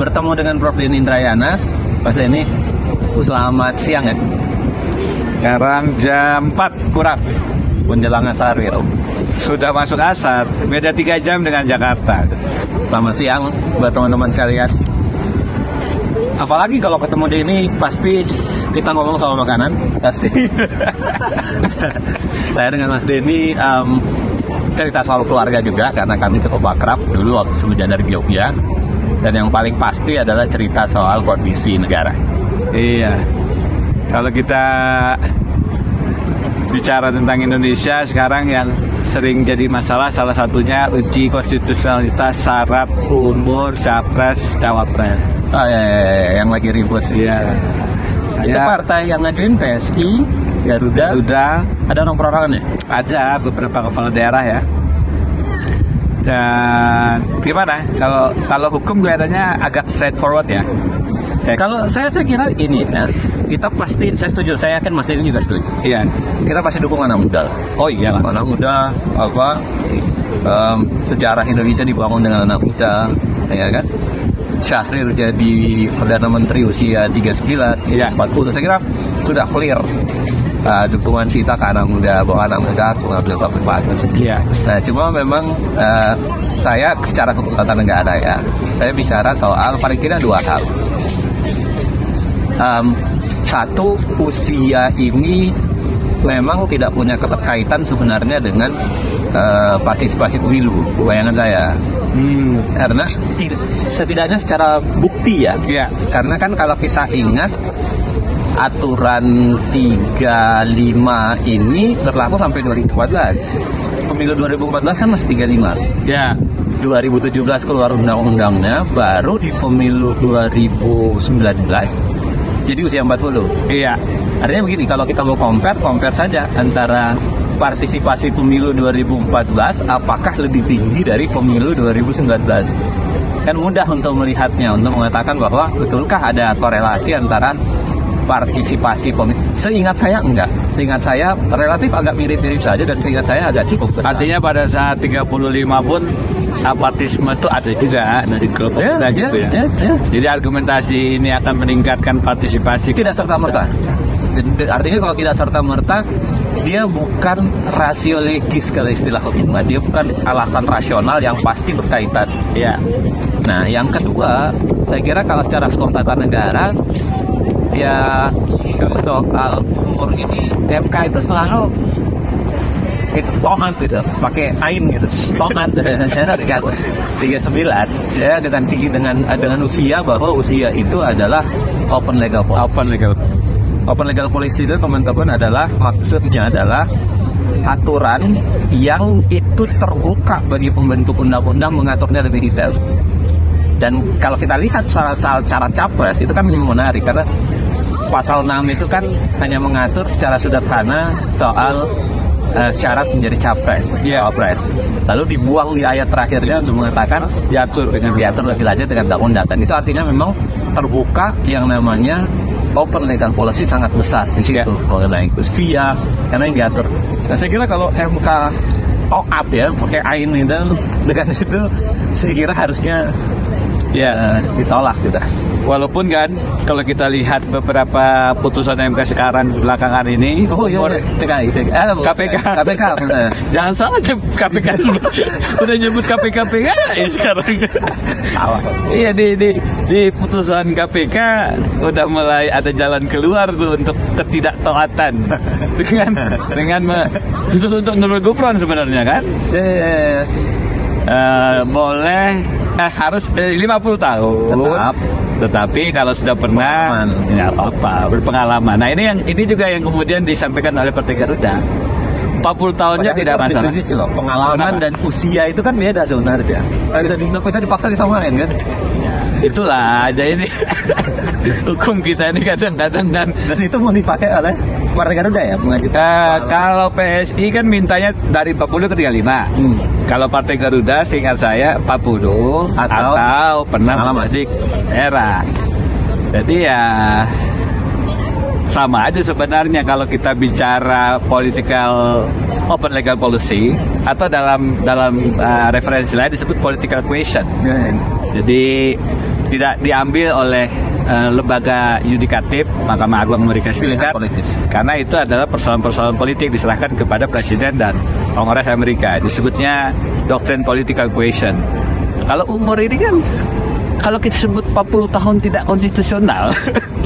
bertemu dengan Prof. Denny Indrayana. Mas Denny, selamat siang ya. Sekarang jam 4 kurang Menjelang asar gitu. sudah masuk asar, beda 3 jam dengan Jakarta. Selamat siang buat teman-teman sekalian. Apalagi kalau ketemu Denny pasti kita ngomong soal makanan. Pasti. Saya dengan Mas Denny cerita soal keluarga juga karena kami cukup akrab dulu waktu sebelum dari Jogja. Dan yang paling pasti adalah cerita soal kondisi negara. Iya. Kalau kita bicara tentang Indonesia sekarang yang sering jadi masalah salah satunya uji konstitusionalitas syarat umur capres cawapres. Oh ya, yang lagi ribut. Iya. Itu partai yang ngajuin PSI, Garuda. Ada orang perorangan ya? Ada beberapa kepala daerah ya. Dan gimana? Kalau hukum kelihatannya agak straightforward ya. Kalau saya kira ini ya, kita pasti, saya setuju, saya yakin Mas Denny juga setuju. Iya. Kita pasti dukung anak muda. Oh iya lah. Anak muda, sejarah Indonesia dibangun dengan anak muda, ya kan? Syahrir jadi Perdana Menteri usia 39, Iya. 40, saya kira sudah clear. Dukungan kita ke anak muda, bahwa anak muda mengambil public policy. Iya. Nah, cuma memang saya secara hukum tata negara ya, saya bicara soal paling tidak 2 hal. Satu, usia ini memang tidak punya keterkaitan sebenarnya dengan partisipasi pemilu, bayangan saya. Karena setidaknya secara bukti ya. Iya. Karena kan kalau kita ingat aturan 35 ini berlaku sampai 2014. Pemilu 2014 kan masih 35. Ya. 2017 keluar undang-undangnya, baru di pemilu 2019 jadi usia 40. Iya. Artinya begini, kalau kita mau compare saja antara partisipasi pemilu 2014 apakah lebih tinggi dari pemilu 2019. Kan mudah untuk melihatnya, untuk mengatakan bahwa betulkah ada korelasi antara partisipasi pemilu. Seingat saya enggak. Seingat saya relatif agak mirip-mirip saja, dan seingat saya agak cukup besar. Artinya pada saat 35 pun apatisme itu ada juga dari kelompok gitu ya. Jadi argumentasi ini akan meningkatkan partisipasi. Tidak serta-merta. Artinya kalau tidak serta-merta, dia bukan rasio legis kalau istilah hukum. Dia bukan alasan rasional yang pasti berkaitan. Ya. Nah, yang kedua, saya kira kalau secara hukum tata negara, ya soal umur ini MK itu selalu itu tohat gitu, pakai ain gitu, tohat dengan 39 ya, dengan usia, bahwa usia itu adalah open legal policy. Open legal policy itu teman-teman adalah, maksudnya adalah aturan yang itu terbuka bagi pembentuk undang-undang mengaturnya lebih detail. Dan kalau kita lihat soal cara capres itu kan menarik, karena pasal 6 itu kan hanya mengatur secara sederhana soal syarat menjadi capres, cawapres. Lalu dibuang di ayat terakhirnya untuk mengatakan diatur lebih lanjut dengan undang-undang. Dan itu artinya memang terbuka, yang namanya open legal policy sangat besar di situ. Kalau naik via karena yang diatur. Nah, saya kira kalau MK up ya pakai ain itu dengan itu, saya kira harusnya ditolak gitu. Walaupun kan kalau kita lihat beberapa putusan MK sekarang belakangan ini, KPK. Jangan salah KPK. Udah nyebut KPK ya sekarang. Iya, di putusan KPK udah mulai ada jalan keluar tuh untuk ketidaktaatan dengan untuk Nurul Gufron sebenarnya kan. Boleh harus 50 tahun. Tetapi kalau sudah pernah, ya apa-apa, berpengalaman. Nah, ini juga yang kemudian disampaikan oleh Partai Garuda. 40 tahunnya tidak masalah. Pengalaman dan usia itu kan beda sebenarnya. Bisa dipaksa disamain kan? Ya, itulah aja ini. Hukum kita ini kadang-kadang dan itu mau dipakai oleh Partai Garuda ya mengajukan. Kalau PSI kan mintanya dari 40 ke 35. Kalau Partai Garuda seingat saya 40 atau pernah menjadi era. Jadi ya sama aja sebenarnya kalau kita bicara political open legal policy atau dalam referensi lain disebut political question. Jadi tidak diambil oleh lembaga yudikatif Mahkamah Agung Amerika Serikat, karena itu adalah persoalan-persoalan politik diserahkan kepada Presiden dan Kongres Amerika. Disebutnya Doctrine Political Question. Kalau umur ini kan, kalau kita sebut 40 tahun tidak konstitusional,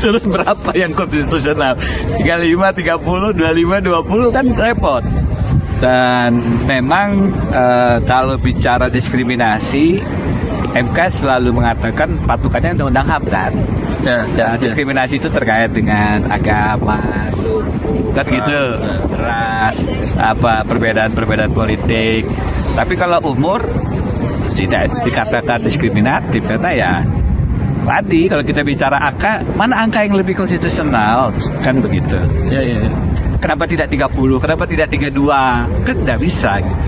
terus berapa yang konstitusional? 35, 30, 25, 20 kan repot. Dan memang kalau bicara diskriminasi, MK selalu mengatakan patukannya undang-undang HAM kan. Diskriminasi itu terkait dengan agama, kan gitu, ras, perbedaan politik. Tapi kalau umur tidak dikatakan diskriminatif, karena ya tadi kalau kita bicara angka, mana angka yang lebih konstitusional, kan begitu. Kenapa tidak 30, kenapa tidak 32, kan tidak bisa gitu.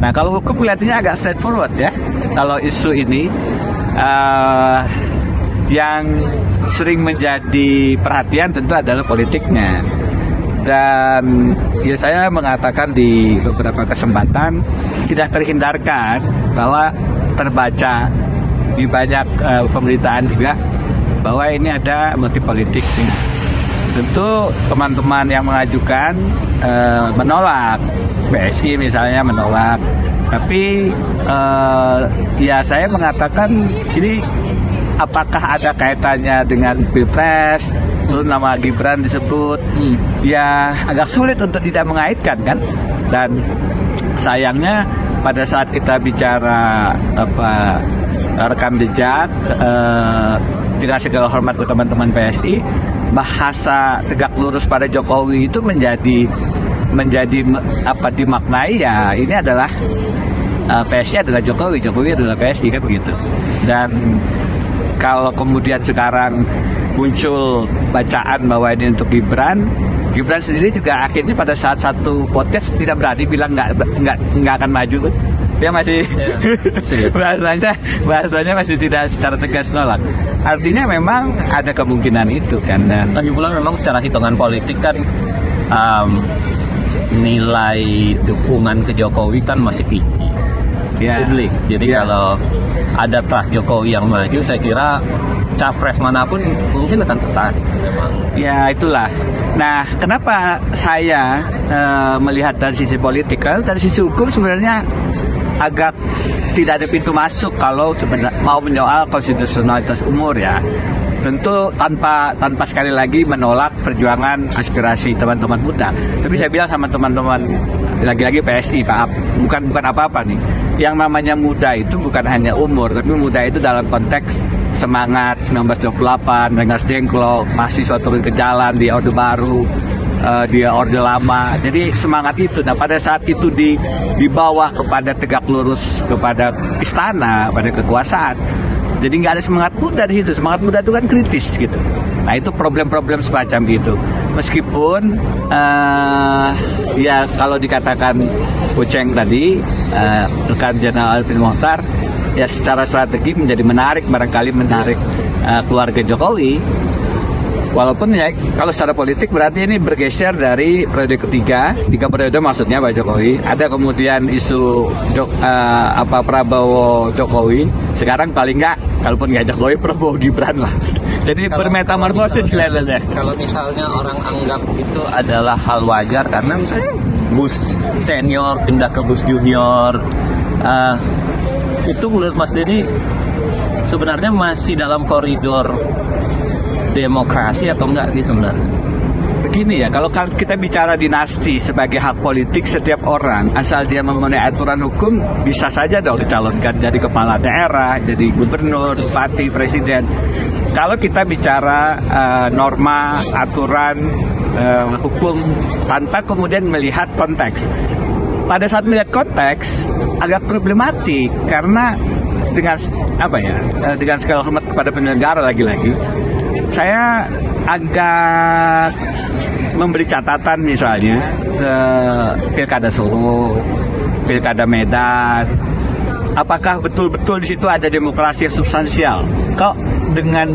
Nah, kalau hukum kelihatannya agak straightforward ya. Kalau isu ini yang sering menjadi perhatian tentu adalah politiknya. Dan ya saya mengatakan di beberapa kesempatan tidak terhindarkan bahwa terbaca di banyak pemberitaan juga bahwa ini ada motif politik sih. Tentu teman-teman yang mengajukan menolak, PSI misalnya menolak, tapi ya saya mengatakan ini apakah ada kaitannya dengan Pilpres, terus nama Gibran disebut, ya agak sulit untuk tidak mengaitkan kan. Dan sayangnya pada saat kita bicara rekam jejak, dengan segala hormat ke teman-teman PSI, bahasa tegak lurus pada Jokowi itu menjadi dimaknai ya ini adalah PSI adalah Jokowi adalah PSI, kan begitu. Dan kalau kemudian sekarang muncul bacaan bahwa ini untuk Gibran sendiri juga akhirnya pada saat satu podcast tidak berani bilang nggak akan maju. Dia masih bahasanya masih tidak secara tegas nolak. Artinya memang ada kemungkinan itu kan. Dan lagi pula memang secara hitungan politik kan nilai dukungan ke Jokowi kan masih tinggi publik. Jadi kalau ada trust Jokowi yang maju, saya kira capres manapun mungkin akan tertarik. Ya itulah. Nah, kenapa saya melihat dari sisi politik? Kalau dari sisi hukum sebenarnya agak tidak ada pintu masuk kalau mau menyoal konstitusionalitas umur ya. Tentu tanpa sekali lagi menolak perjuangan aspirasi teman-teman muda. Tapi saya bilang sama teman-teman lagi-lagi PSI, bukan apa-apa nih. Yang namanya muda itu bukan hanya umur, tapi muda itu dalam konteks semangat 1928, Rengas Dengklok, mahasiswa turun ke jalan di Orde Baru, di Orde Lama. Jadi semangat itu. Nah, pada saat itu di bawah kepada tegak lurus kepada istana, pada kekuasaan. Jadi nggak ada semangat muda di situ. Semangat muda itu kan kritis gitu. Nah, itu problem-problem semacam itu. Meskipun ya kalau dikatakan Uceng tadi, rekan Jenderal Arifin Mokhtar, ya secara strategi menjadi menarik, barangkali menarik keluarga Jokowi. Walaupun ya kalau secara politik berarti ini bergeser dari periode ketiga, 3 periode maksudnya Pak Jokowi. Ada kemudian isu Prabowo Jokowi. Sekarang paling nggak, kalaupun nggak Jokowi, Prabowo Gibran lah. Jadi bermetamorfosis kelihatannya. Kalau misalnya orang anggap itu adalah hal wajar karena misalnya Bush senior pindah ke Bush junior, itu menurut Mas Denny sebenarnya masih dalam koridor demokrasi atau enggak sih sebenarnya? Begini ya, kalau kita bicara dinasti sebagai hak politik, setiap orang asal dia memenuhi aturan hukum bisa saja dong dicalonkan jadi kepala daerah, jadi gubernur, bupati, presiden. Kalau kita bicara norma, aturan, hukum tanpa kemudian melihat konteks. Pada saat melihat konteks agak problematik karena dengan dengan segala hormat kepada penyelenggara lagi-lagi, saya agak memberi catatan misalnya ke Pilkada Solo, Pilkada Medan. Apakah betul-betul di situ ada demokrasi yang substansial? Kok dengan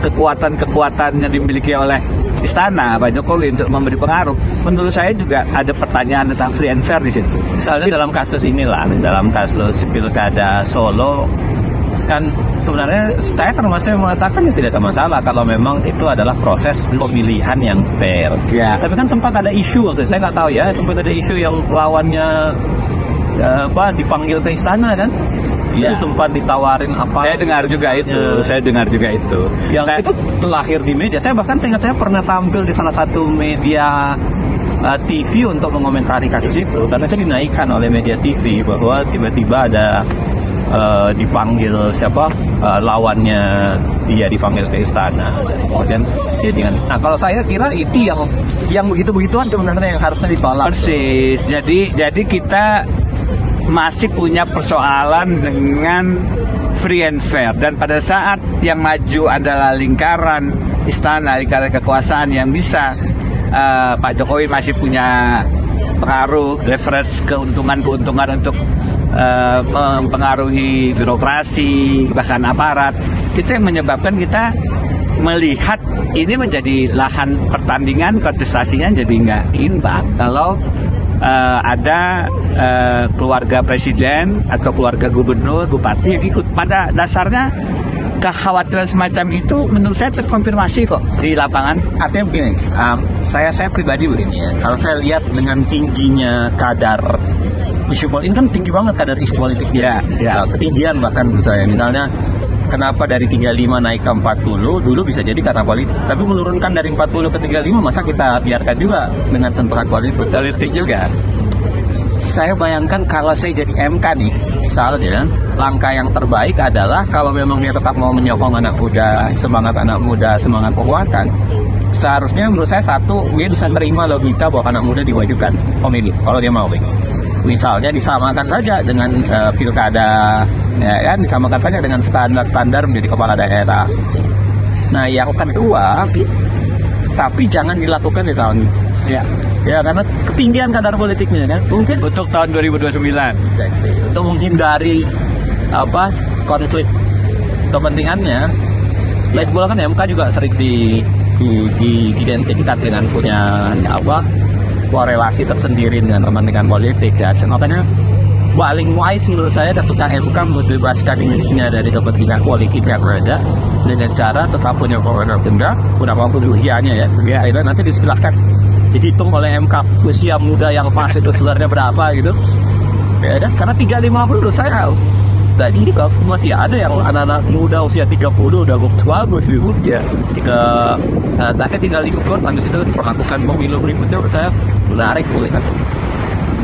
kekuatan-kekuatan yang dimiliki oleh istana Pak Jokowi untuk memberi pengaruh, menurut saya juga ada pertanyaan tentang free and fair di situ. Misalnya dalam kasus inilah, dalam kasus Pilkada Solo, Dan sebenarnya saya termasuk yang mengatakan ya tidak ada masalah kalau memang itu adalah proses pemilihan yang fair. Ya. Tapi kan sempat ada isu waktu, saya nggak tahu ya, sempat ada isu yang lawannya dipanggil ke istana kan? Ya. Itu sempat ditawarin apa? Saya dengar juga itu. Yang itu terlahir di media. Saya bahkan ingat saya pernah tampil di salah satu media TV untuk mengomentari kasus itu, karena itu dinaikkan oleh media TV bahwa tiba-tiba ada dipanggil lawannya dia dipanggil ke istana. Kemudian nah kalau saya kira itu yang begitu-begituan sebenarnya yang harusnya ditolak. Persis. Jadi kita masih punya persoalan dengan free and fair, dan pada saat yang maju adalah lingkaran istana, lingkaran kekuasaan yang bisa Pak Jokowi masih punya pengaruh, leverage, keuntungan untuk mempengaruhi birokrasi bahkan aparat. Itu yang menyebabkan kita melihat ini menjadi lahan pertandingan, kontestasinya jadi nggak imbang kalau ada keluarga presiden atau keluarga gubernur, bupati yang ikut. Pada dasarnya kekhawatiran semacam itu menurut saya terkonfirmasi kok di lapangan. Artinya begini, saya pribadi begini ya, kalau saya lihat dengan tingginya kadar isu politik, ini kan tinggi banget kadar isu politik dia. Ya. Ketinggian bahkan menurut saya, misalnya kenapa dari 35 naik ke 40, dulu bisa jadi karena politik. Tapi menurunkan dari 40 ke 35, masa kita biarkan juga dengan sentuhan politik juga. Saya bayangkan kalau saya jadi MK nih, misalnya, langkah yang terbaik adalah kalau memang dia tetap mau menyokong anak muda, semangat perwakilan, seharusnya menurut saya satu, dia bisa terima logika bahwa anak muda diwajibkan pemilih, kalau dia mau. Misalnya disamakan saja dengan pilkada, ya kan, disamakan saja dengan standar menjadi kepala daerah. Nah, yang kedua, tapi jangan dilakukan di tahun ya karena ketinggian kadar politiknya kan. Mungkin untuk tahun 2029 untuk menghindari konflik kepentingannya. Lagi pula kan MK juga sering diidentikan dengan punya korelasi tersendiri dengan kepentingan politik ya. Makanya paling wise menurut saya ketika MK membebaskan dirinya dari kepentingan politik yang berada dengan cara tetap punya kewenangan denda, punya kebutuhannya ya. Akhirnya nanti disilahkan dihitung oleh MK usia muda yang pas itu sebenarnya berapa gitu. Ya, karena 35 menurut saya tadi masih ada yang anak-anak muda usia 30 udah bagus gitu ya. Tapi tinggal ikut habis itu perlakukan pemilu berikutnya menurut saya menarik boleh kan.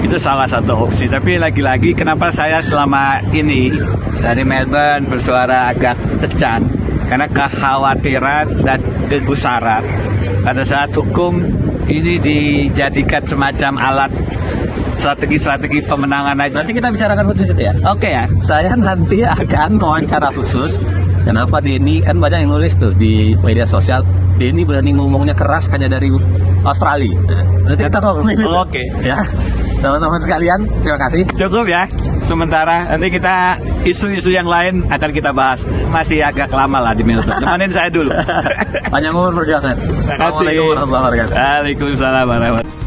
Itu salah satu opsi. Tapi lagi-lagi kenapa saya selama ini dari Melbourne bersuara agak kencang, karena kekhawatiran dan kegusaran pada saat hukum ini dijadikan semacam alat strategi pemenangan aja. Nanti kita bicarakan khusus itu ya. Oke ya. Saya nanti akan wawancara khusus. Kenapa Denny, kan banyak yang nulis tuh di media sosial, Denny berani ngomongnya keras hanya dari Australia. Nanti kita ngomongin itu. Oke. Ya. Teman-teman sekalian, terima kasih. Cukup ya. Sementara nanti kita isu-isu yang lain akan kita bahas. Masih agak lama lah di Melbourne. Temenin saya dulu. Panjang umur berjalan. Terima kasih. Assalamualaikum warahmatullahi wabarakatuh. Waalaikumsalam warahmatullahi wabarakatuh.